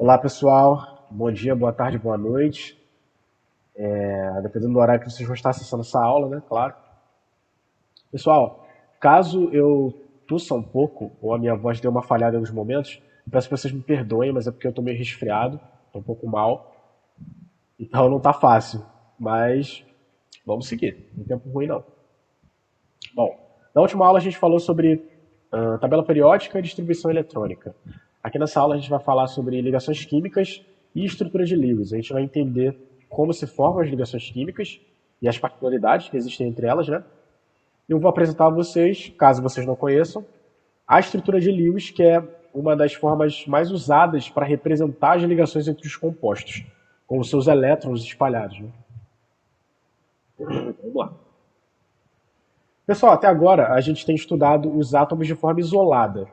Olá pessoal, bom dia, boa tarde, boa noite. Dependendo do horário que vocês vão estar acessando essa aula, né? Claro. Pessoal, caso eu tussa um pouco ou a minha voz dê uma falhada em alguns momentos, peço que vocês me perdoem, mas é porque eu tô meio resfriado, tô um pouco mal, então não tá fácil. Mas vamos seguir, não tem tempo ruim não. Bom, na última aula a gente falou sobre tabela periódica e distribuição eletrônica. Aqui nessa aula a gente vai falar sobre ligações químicas e estrutura de Lewis. A gente vai entender como se formam as ligações químicas e as particularidades que existem entre elas, né? Eu vou apresentar a vocês, caso vocês não conheçam, a estrutura de Lewis, que é uma das formas mais usadas para representar as ligações entre os compostos, com os seus elétrons espalhados, né? Vamos lá. Pessoal, até agora a gente tem estudado os átomos de forma isolada,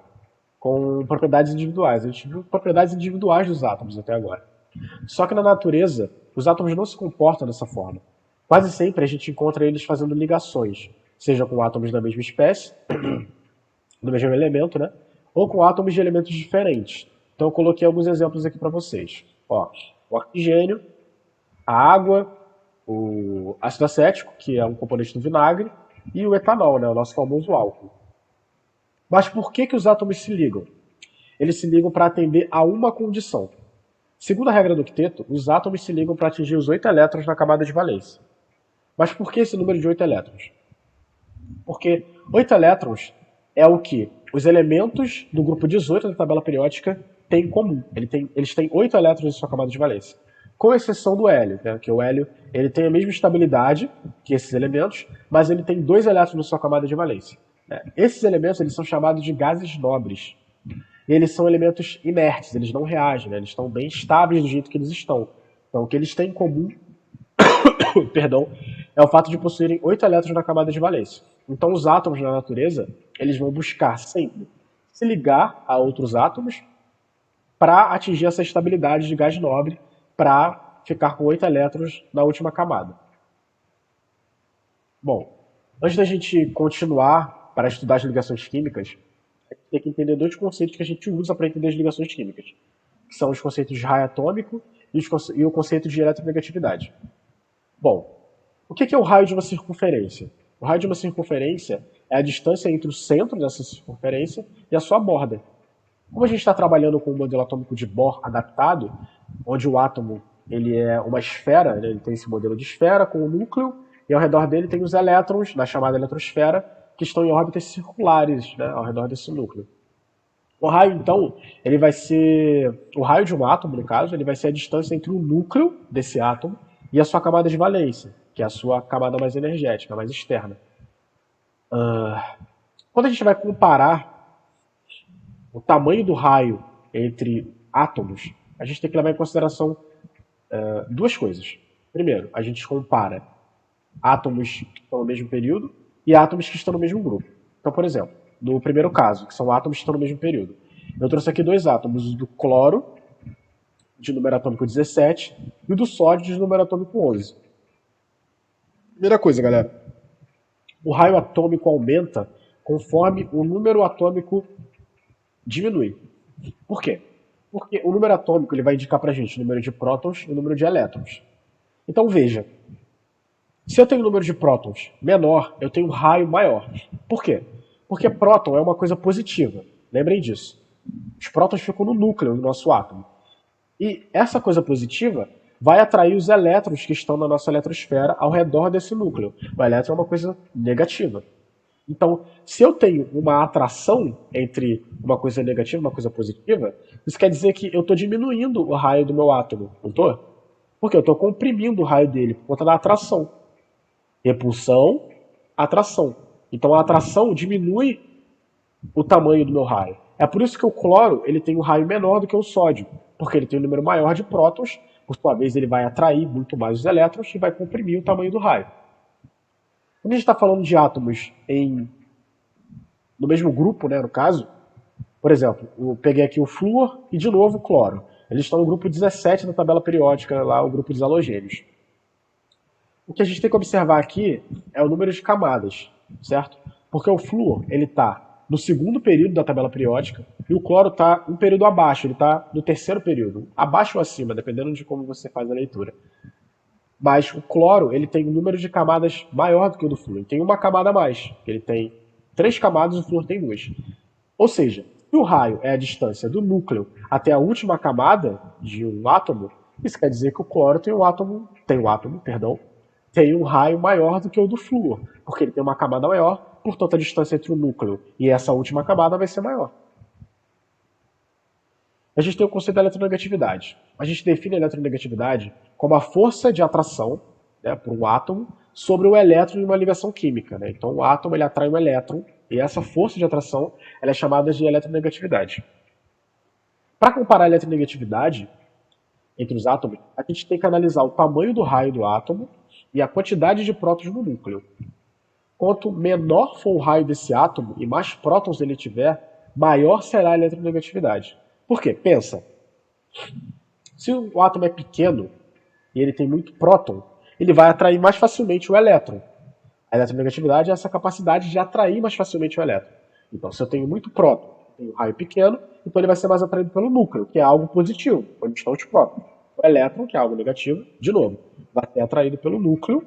com propriedades individuais. A gente viu propriedades individuais dos átomos até agora. Só que na natureza, os átomos não se comportam dessa forma. Quase sempre a gente encontra eles fazendo ligações, seja com átomos da mesma espécie, do mesmo elemento, né? Ou com átomos de elementos diferentes. Então eu coloquei alguns exemplos aqui para vocês. Ó, o oxigênio, a água, o ácido acético, que é um componente do vinagre, e o etanol, né, o nosso famoso álcool. Mas por que os átomos se ligam? Eles se ligam para atender a uma condição. Segundo a regra do octeto, os átomos se ligam para atingir os 8 elétrons na camada de valência. Mas por que esse número de 8 elétrons? Porque 8 elétrons é o que os elementos do grupo 18 da tabela periódica têm em comum. Eles têm 8 elétrons em sua camada de valência. Com exceção do hélio, né? Que o hélio ele tem a mesma estabilidade que esses elementos, mas ele tem 2 elétrons na sua camada de valência. Esses elementos eles são chamados de gases nobres. E eles são elementos inertes, eles não reagem, né? Eles estão bem estáveis do jeito que eles estão. Então o que eles têm em comum perdão, é o fato de possuírem 8 elétrons na camada de valência. Então os átomos na natureza eles vão buscar sempre se ligar a outros átomos para atingir essa estabilidade de gás nobre para ficar com 8 elétrons na última camada. Bom, antes da gente continuar para estudar as ligações químicas, a gente tem que entender dois conceitos que a gente usa para entender as ligações químicas, que são os conceitos de raio atômico e o conceito de eletronegatividade. Bom, o que é o raio de uma circunferência? O raio de uma circunferência é a distância entre o centro dessa circunferência e a sua borda. Como a gente está trabalhando com o modelo atômico de Bohr adaptado, onde o átomo ele é uma esfera, né? Ele tem esse modelo de esfera com o núcleo, e ao redor dele tem os elétrons, na chamada eletrosfera, que estão em órbitas circulares, né? Ao redor desse núcleo. O raio, então, ele vai ser... O raio de um átomo, no caso, ele vai ser a distância entre o núcleo desse átomo e a sua camada de valência, que é a sua camada mais energética, mais externa. Quando a gente vai comparar o tamanho do raio entre átomos, a gente tem que levar em consideração duas coisas. Primeiro, a gente compara átomos que estão no mesmo período e átomos que estão no mesmo grupo. Então, por exemplo, no primeiro caso, que são átomos que estão no mesmo período, eu trouxe aqui dois átomos, o do cloro, de número atômico 17, e o do sódio, de número atômico 11. Primeira coisa, galera, o raio atômico aumenta conforme o número atômico diminui. Por quê? Porque o número atômico ele vai indicar pra gente o número de prótons e o número de elétrons. Então veja, se eu tenho um número de prótons menor, eu tenho um raio maior. Por quê? Porque próton é uma coisa positiva. Lembrem disso. Os prótons ficam no núcleo do nosso átomo. E essa coisa positiva vai atrair os elétrons que estão na nossa eletrosfera ao redor desse núcleo. O elétron é uma coisa negativa. Então, se eu tenho uma atração entre uma coisa negativa e uma coisa positiva, isso quer dizer que eu estou diminuindo o raio do meu átomo, não estou? Porque eu estou comprimindo o raio dele por conta da atração. Repulsão, atração. Então a atração diminui o tamanho do meu raio. É por isso que o cloro ele tem um raio menor do que o sódio, porque ele tem um número maior de prótons, por sua vez ele vai atrair muito mais os elétrons e vai comprimir o tamanho do raio. Quando a gente está falando de átomos no mesmo grupo, né, no caso, por exemplo, eu peguei aqui o flúor e de novo o cloro. Eles estão no grupo 17 da tabela periódica, lá o grupo dos halogênios. O que a gente tem que observar aqui é o número de camadas, certo? Porque o flúor ele está no segundo período da tabela periódica e o cloro está um período abaixo, ele está no terceiro período, abaixo ou acima, dependendo de como você faz a leitura. Mas o cloro ele tem um número de camadas maior do que o do flúor. Ele tem uma camada a mais. Ele tem 3 camadas, o flúor tem 2. Ou seja, se o raio é a distância do núcleo até a última camada de um átomo, isso quer dizer que o cloro tem um raio maior do que o do flúor, porque ele tem uma camada maior, portanto a distância entre o núcleo e essa última camada vai ser maior. A gente tem o conceito da eletronegatividade. A gente define a eletronegatividade como a força de atração, né, por um átomo sobre o elétron em uma ligação química. Né? Então o átomo ele atrai um elétron e essa força de atração ela é chamada de eletronegatividade. Para comparar a eletronegatividade entre os átomos, a gente tem que analisar o tamanho do raio do átomo e a quantidade de prótons no núcleo. Quanto menor for o raio desse átomo e mais prótons ele tiver, maior será a eletronegatividade. Por quê? Pensa. Se o átomo é pequeno e ele tem muito próton, ele vai atrair mais facilmente o elétron. A eletronegatividade é essa capacidade de atrair mais facilmente o elétron. Então, se eu tenho muito próton, tenho um raio pequeno, então ele vai ser mais atraído pelo núcleo, que é algo positivo, onde estão os prótons. O elétron, que é algo negativo, de novo, vai ser atraído pelo núcleo,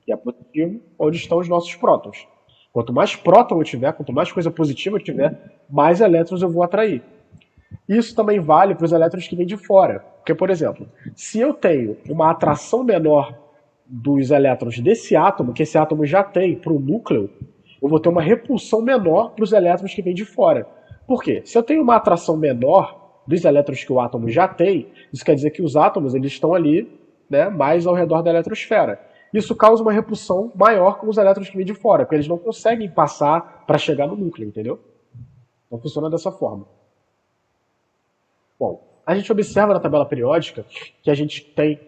que é positivo, onde estão os nossos prótons. Quanto mais próton eu tiver, quanto mais coisa positiva eu tiver, mais elétrons eu vou atrair. Isso também vale para os elétrons que vêm de fora. Porque, por exemplo, se eu tenho uma atração menor dos elétrons desse átomo, que esse átomo já tem, para o núcleo, eu vou ter uma repulsão menor para os elétrons que vêm de fora. Por quê? Se eu tenho uma atração menor dos elétrons que o átomo já tem, isso quer dizer que os átomos eles estão ali, né, mais ao redor da eletrosfera. Isso causa uma repulsão maior com os elétrons que vêm de fora, porque eles não conseguem passar para chegar no núcleo, entendeu? Então funciona dessa forma. Bom, a gente observa na tabela periódica que a gente tem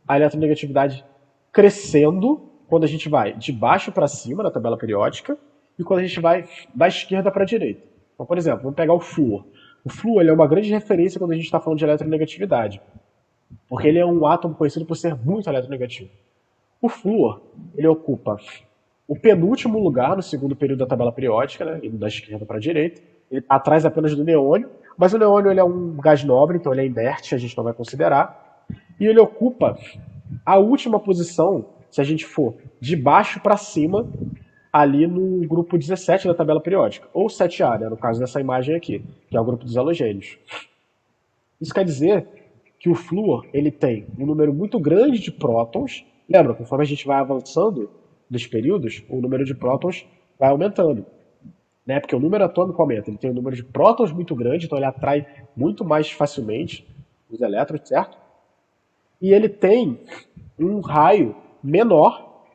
a eletronegatividade crescendo quando a gente vai de baixo para cima na tabela periódica e quando a gente vai da esquerda para a direita. Então, por exemplo, vamos pegar o flúor. O flúor ele é uma grande referência quando a gente está falando de eletronegatividade, porque ele é um átomo conhecido por ser muito eletronegativo. O flúor ele ocupa o penúltimo lugar no segundo período da tabela periódica, né, indo da esquerda para a direita. Ele está atrás apenas do neônio, mas o neônio ele é um gás nobre, então ele é inerte, a gente não vai considerar. E ele ocupa a última posição, se a gente for de baixo para cima, ali no grupo 17 da tabela periódica, ou 7A, né, no caso dessa imagem aqui, que é o grupo dos halogênios. Isso quer dizer que o flúor ele tem um número muito grande de prótons. Lembra, conforme a gente vai avançando nos períodos, o número de prótons vai aumentando. Né? Porque o número atômico aumenta. Ele tem um número de prótons muito grande, então ele atrai muito mais facilmente os elétrons, certo? E ele tem um raio menor.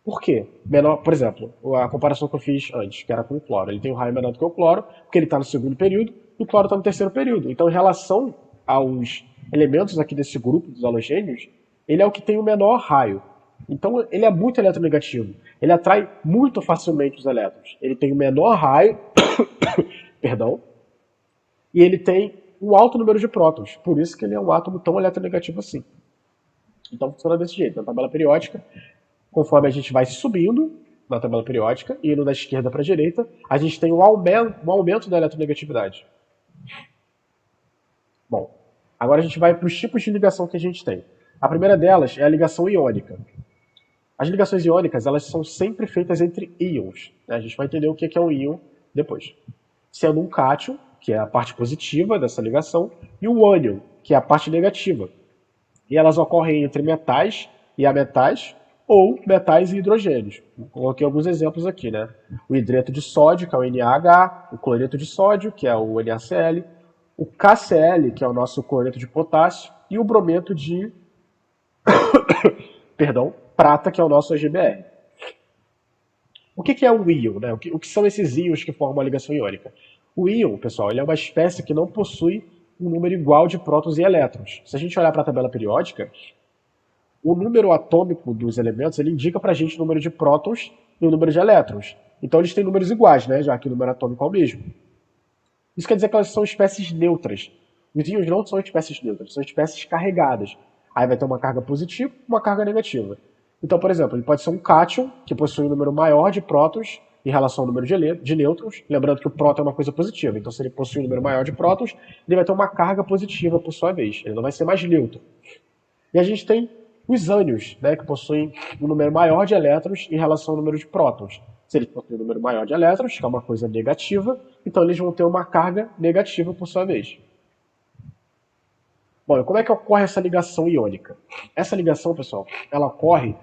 Por quê? Menor, por exemplo, a comparação que eu fiz antes, que era com o cloro. Ele tem um raio menor do que o cloro, porque ele está no segundo período, e o cloro está no terceiro período. Então, em relação aos elementos aqui desse grupo dos halogênios, ele é o que tem o menor raio. Então, ele é muito eletronegativo. Ele atrai muito facilmente os elétrons. Ele tem o menor raio, perdão, e ele tem um alto número de prótons. Por isso que ele é um átomo tão eletronegativo assim. Então, funciona desse jeito. Na tabela periódica, conforme a gente vai subindo na tabela periódica, indo da esquerda para a direita, a gente tem um aumento da eletronegatividade. Bom, agora a gente vai para os tipos de ligação que a gente tem. A primeira delas é a ligação iônica. As ligações iônicas elas são sempre feitas entre íons. Né? A gente vai entender o que é um íon depois. Sendo um cátion, que é a parte positiva dessa ligação, e um ânion, que é a parte negativa. E elas ocorrem entre metais e ametais, ou metais e hidrogênios. Coloquei alguns exemplos aqui, né? O hidreto de sódio, que é o NaH, o cloreto de sódio, que é o NaCl, o KCl, que é o nosso cloreto de potássio, e o brometo de prata, que é o nosso AgBr. O que é um íon? Né? O que são esses íons que formam a ligação iônica? O íon, pessoal, ele é uma espécie que não possui um número igual de prótons e elétrons. Se a gente olhar para a tabela periódica, o número atômico dos elementos ele indica para a gente o número de prótons e o número de elétrons. Então eles têm números iguais, né? Já que o número atômico é o mesmo. Isso quer dizer que elas são espécies neutras. Os íons não são espécies neutras, são espécies carregadas. Aí vai ter uma carga positiva e uma carga negativa. Então, por exemplo, ele pode ser um cátion, que possui um número maior de prótons em relação ao número de nêutrons. Lembrando que o próton é uma coisa positiva, então se ele possui um número maior de prótons, ele vai ter uma carga positiva por sua vez, ele não vai ser mais nêutron. E a gente tem os ânions, né, que possuem um número maior de elétrons em relação ao número de prótons. Se eles possuem um número maior de elétrons, que é uma coisa negativa, então eles vão ter uma carga negativa por sua vez. Bom, e como é que ocorre essa ligação iônica? Essa ligação, pessoal, ela ocorre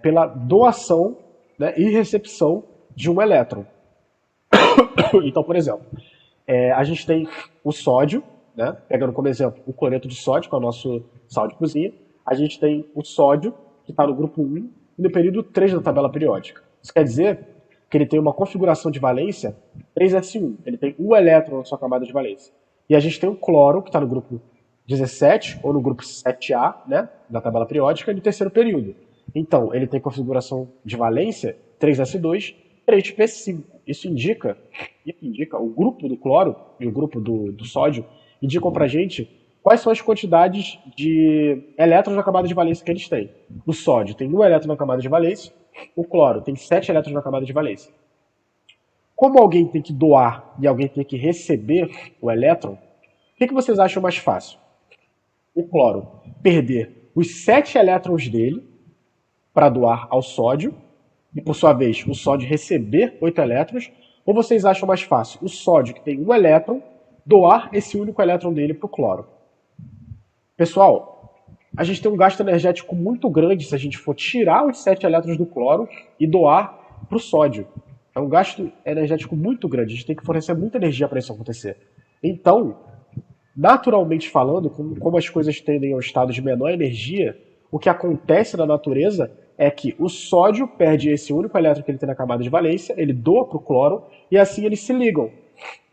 pela doação, né, e recepção de um elétron. Então, por exemplo, a gente tem o sódio, né, pegando como exemplo o cloreto de sódio, que é o nosso sal de cozinha. A gente tem o sódio, que está no grupo 1, e no período 3 da tabela periódica. Isso quer dizer que ele tem uma configuração de valência 3s1. Ele tem um elétron na sua camada de valência. E a gente tem o cloro, que está no grupo 17, ou no grupo 7A, né, da tabela periódica, no terceiro período. Então, ele tem configuração de valência 3s2, 3p5. Isso indica o grupo do cloro e o grupo do sódio indicam pra gente quais são as quantidades de elétrons na camada de valência que eles têm. O sódio tem 1 elétron na camada de valência, o cloro tem 7 elétrons na camada de valência. Como alguém tem que doar e alguém tem que receber o elétron, o que vocês acham mais fácil? O cloro perder os 7 elétrons dele para doar ao sódio, e por sua vez o sódio receber 8 elétrons, ou vocês acham mais fácil o sódio, que tem 1 elétron, doar esse único elétron dele para o cloro? Pessoal, a gente tem um gasto energético muito grande se a gente for tirar os 7 elétrons do cloro e doar para o sódio. É um gasto energético muito grande, a gente tem que fornecer muita energia para isso acontecer. Então, naturalmente falando, como as coisas tendem ao estado de menor energia, o que acontece na natureza é que o sódio perde esse único elétron que ele tem na camada de valência, ele doa para o cloro, e assim eles se ligam,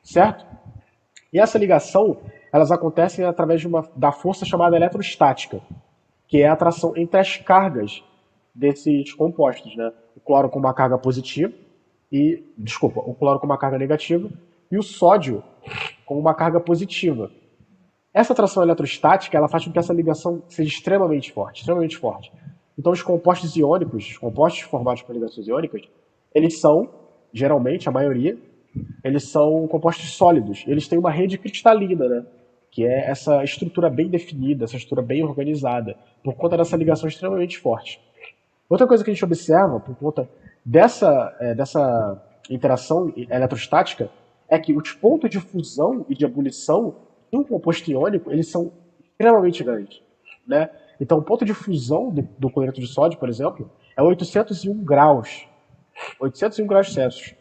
certo? E essa ligação, elas acontecem através da força chamada eletrostática, que é a atração entre as cargas desses compostos, né? O cloro com uma carga positiva, o cloro com uma carga negativa, e o sódio com uma carga positiva. Essa atração eletrostática, ela faz com que essa ligação seja extremamente forte, extremamente forte. Então os compostos iônicos, os compostos formados por ligações iônicas, eles são, geralmente, a maioria, eles são compostos sólidos. Eles têm uma rede cristalina, né? Que é essa estrutura bem definida, essa estrutura bem organizada, por conta dessa ligação extremamente forte. Outra coisa que a gente observa, por conta dessa interação eletrostática, é que os pontos de fusão e de ebulição de um composto iônico, eles são extremamente grandes, né? Então, o ponto de fusão do cloreto de sódio, por exemplo, é 801 graus. 801 graus Celsius.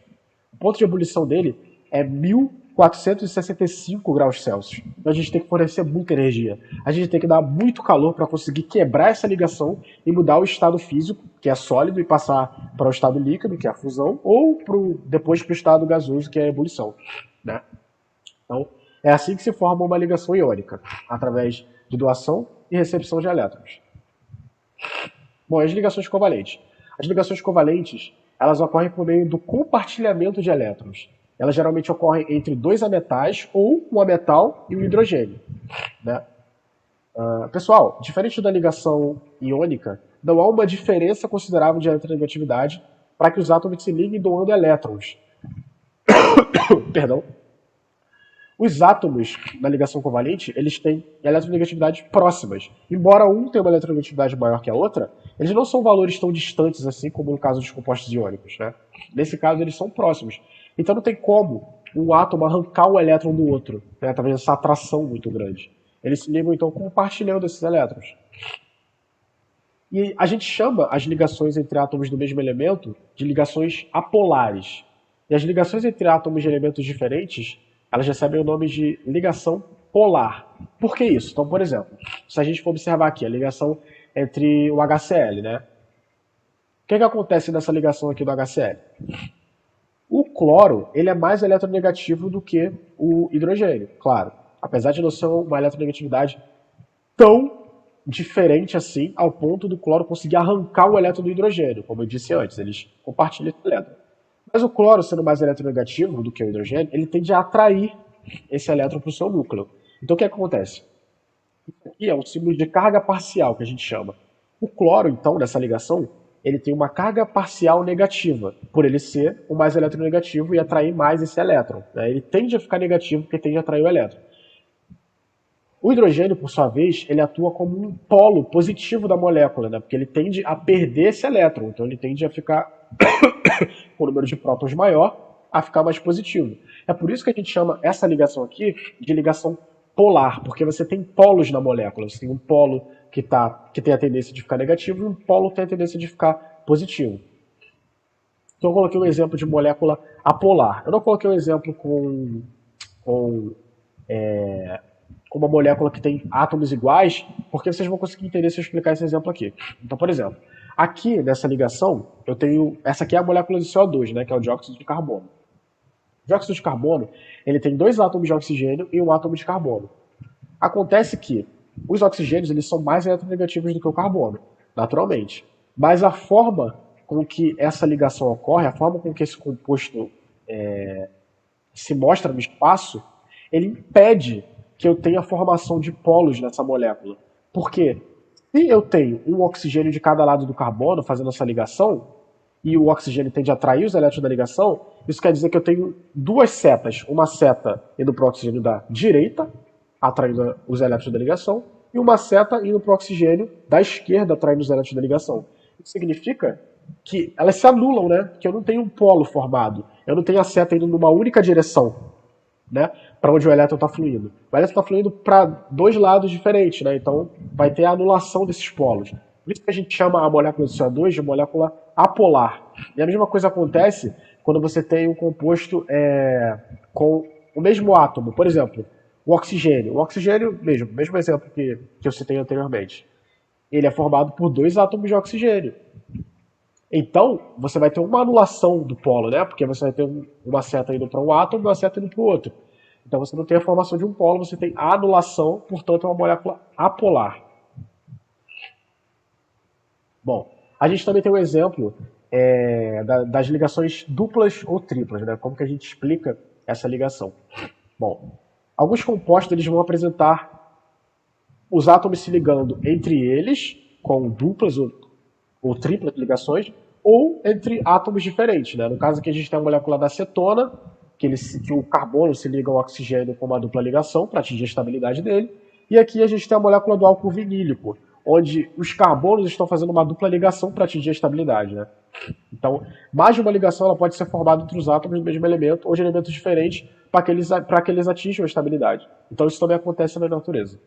O ponto de ebulição dele é 1465 graus Celsius. Então a gente tem que fornecer muita energia. A gente tem que dar muito calor para conseguir quebrar essa ligação e mudar o estado físico, que é sólido, e passar para o estado líquido, que é a fusão, ou depois para o estado gasoso, que é a ebulição, né? Então, é assim que se forma uma ligação iônica, através de doação e recepção de elétrons. Bom, as ligações covalentes. As ligações covalentes, elas ocorrem por meio do compartilhamento de elétrons. Elas geralmente ocorrem entre dois ametais ou um ametal e um hidrogênio, né? Pessoal, diferente da ligação iônica, não há uma diferença considerável de eletronegatividade para que os átomos se liguem doando elétrons. Perdão. Os átomos na ligação covalente, eles têm eletronegatividades próximas. Embora um tenha uma eletronegatividade maior que a outra, eles não são valores tão distantes assim como no caso dos compostos iônicos, né? Nesse caso, eles são próximos. Então não tem como um átomo arrancar o elétron do outro, né, através dessa atração muito grande. Eles se ligam, então, compartilhando esses elétrons. E a gente chama as ligações entre átomos do mesmo elemento de ligações apolares. E as ligações entre átomos de elementos diferentes, elas recebem o nome de ligação polar. Por que isso? Então, por exemplo, se a gente for observar aqui a ligação entre o HCl, né? O que acontece nessa ligação aqui do HCl? O cloro, ele é mais eletronegativo do que o hidrogênio, claro. Apesar de não ser uma eletronegatividade tão diferente assim, ao ponto do cloro conseguir arrancar o elétron do hidrogênio. Como eu disse antes, eles compartilham esse elétron. Mas o cloro, sendo mais eletronegativo do que o hidrogênio, ele tende a atrair esse elétron para o seu núcleo. Então o que acontece? Isso aqui é um símbolo de carga parcial, que a gente chama. O cloro, então, nessa ligação, ele tem uma carga parcial negativa, por ele ser o mais eletronegativo e atrair mais esse elétron, né? Ele tende a ficar negativo porque tende a atrair o elétron. O hidrogênio, por sua vez, ele atua como um polo positivo da molécula, né? Porque ele tende a perder esse elétron, então ele tende a ficar com o número de prótons maior, a ficar mais positivo. É por isso que a gente chama essa ligação aqui de ligação polar, porque você tem polos na molécula. Você tem um polo que tem a tendência de ficar negativo e um polo que tem a tendência de ficar positivo. Então eu coloquei um exemplo de molécula apolar. Eu não coloquei um exemplo com uma molécula que tem átomos iguais, porque vocês vão conseguir entender se eu explicar esse exemplo aqui. Então, por exemplo, aqui nessa ligação, eu tenho. Essa aqui é a molécula de CO2, né, que é o dióxido de carbono. O dióxido de carbono ele tem 2 átomos de oxigênio e 1 átomo de carbono. Acontece que os oxigênios eles são mais eletronegativos do que o carbono, naturalmente. Mas a forma com que essa ligação ocorre, a forma com que esse composto se mostra no espaço, ele impede que eu tenha a formação de polos nessa molécula. Porque se eu tenho um oxigênio de cada lado do carbono fazendo essa ligação, e o oxigênio tende a atrair os elétrons da ligação, isso quer dizer que eu tenho duas setas. Uma seta indo para o oxigênio da direita, atraindo os elétrons da ligação, e uma seta indo para o oxigênio da esquerda, atraindo os elétrons da ligação. Isso significa que elas se anulam, né? Que eu não tenho um polo formado. Eu não tenho a seta indo numa única direção, né? Para onde o elétron está fluindo. O elétron está fluindo para 2 lados diferentes, né? Então vai ter a anulação desses polos. Por isso que a gente chama a molécula de CO2 de molécula apolar. E a mesma coisa acontece quando você tem um composto com o mesmo átomo. Por exemplo, o oxigênio. O oxigênio, mesmo exemplo que eu citei anteriormente. Ele é formado por 2 átomos de oxigênio. Então, você vai ter uma anulação do polo, né? Porque você vai ter uma seta indo para um átomo e uma seta indo para o outro. Então você não tem a formação de um polo, você tem a anulação, portanto é uma molécula apolar. Bom, a gente também tem um exemplo das ligações duplas ou triplas, né? Como que a gente explica essa ligação? Bom, alguns compostos eles vão apresentar os átomos se ligando entre eles, com duplas ou triplas ligações, ou entre átomos diferentes, né? No caso aqui a gente tem a molécula da acetona, que o carbono se liga ao oxigênio com uma dupla ligação para atingir a estabilidade dele, e aqui a gente tem a molécula do álcool vinílico, onde os carbonos estão fazendo uma dupla ligação para atingir a estabilidade, né? Então, mais de uma ligação ela pode ser formada entre os átomos do mesmo elemento ou de elementos diferentes para que eles atinjam a estabilidade. Então isso também acontece na natureza.